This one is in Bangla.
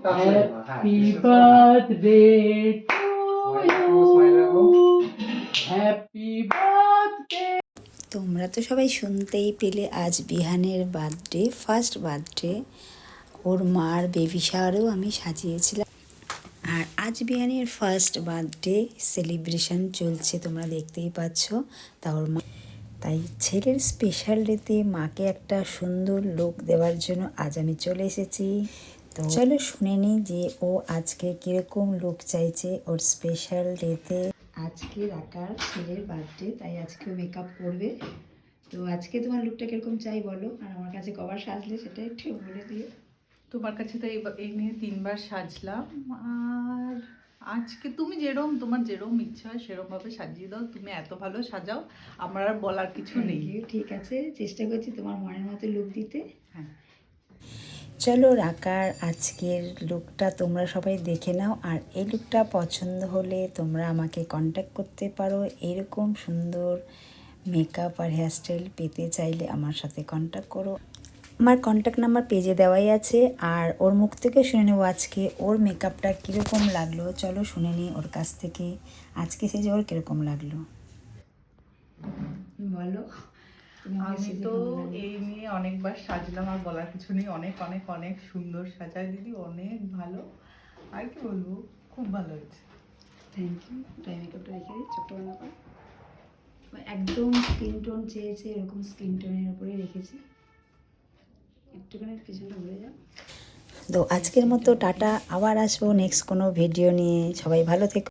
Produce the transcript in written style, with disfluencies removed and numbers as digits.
Happy birthday to you. Happy birthday. তোমরা তো সবাই শুনতেই পেলে আজ বিহানের বার্থডে, ফার্স্ট বার্থডে। ওর মার বেবি শাওয়ারেও আমি সাজিয়েছিলাম। আর আজ বিহানের ফার্স্ট বার্থডে সেলিব্রেশন চলছে, তোমরা দেখতেই পাচ্ছ। তা ওর মা, তাই ছেলের স্পেশাল ডেতে মাকে একটা সুন্দর লুক দেওয়ার জন্য আজ আমি চলে এসেছি। তো চলো শুনে নিই যে ও আজকে কীরকম লুক চাইছে ওর স্পেশাল ডেতে। আজকে রাকার ছেলের বার্থডে, তাই আজকেও মেকআপ করবে। তো আজকে তোমার লুকটা কিরকম চাই বলো, আর আমার কাছে কবার সাজলে সেটা একটু বলে দিও। তোমার কাছে তো এই নিয়ে 3বার সাজলাম। আর আজকে তুমি তোমার যেরকম ইচ্ছা হয় সেরকমভাবে সাজিয়ে দাও। তুমি এত ভালো সাজাও, আমার আর বলার কিছু নেই। ঠিক আছে, চেষ্টা করছি তোমার মনের মতো লুক দিতে। হ্যাঁ, চলো রাকার আজকের লুকটা তোমরা সবাই দেখে নাও। আর এই লুকটা পছন্দ হলে তোমরা আমাকে কন্ট্যাক্ট করতে পারো। এরকম সুন্দর মেকআপ আর হেয়ারস্টাইল পেতে চাইলে আমার সাথে কন্ট্যাক্ট করো। আমার কন্ট্যাক্ট নাম্বার পেজে দেওয়াই আছে। আর ওর মুখ থেকে শুনে নেবো আজকে ওর মেকআপটা কীরকম লাগলো। চলো শুনে নিই ওর কাছ থেকে আজকে সেজে ওর কীরকম লাগলো। বলো। আমি তো এই নিয়ে অনেকবার সাজলাম, আর বলার কিছু নেই। অনেক অনেক অনেক সুন্দর সাজায় দিদি, অনেক ভালো। আর কি বলবো, খুব ভালো হয়েছে। Thank you. ড্রাই মেকআপটা রেখে দিই, ছোট্ট করে একদম স্কিন টোন চেয়েছে এরকম স্কিন টোনের উপরে রেখেছি। একটুখানি পিছনটা ঘুরে যাও। তো আজকের মতো টাটা, আবার আসবো নেক্সট কোনো ভিডিও নিয়ে। সবাই ভালো থেকো।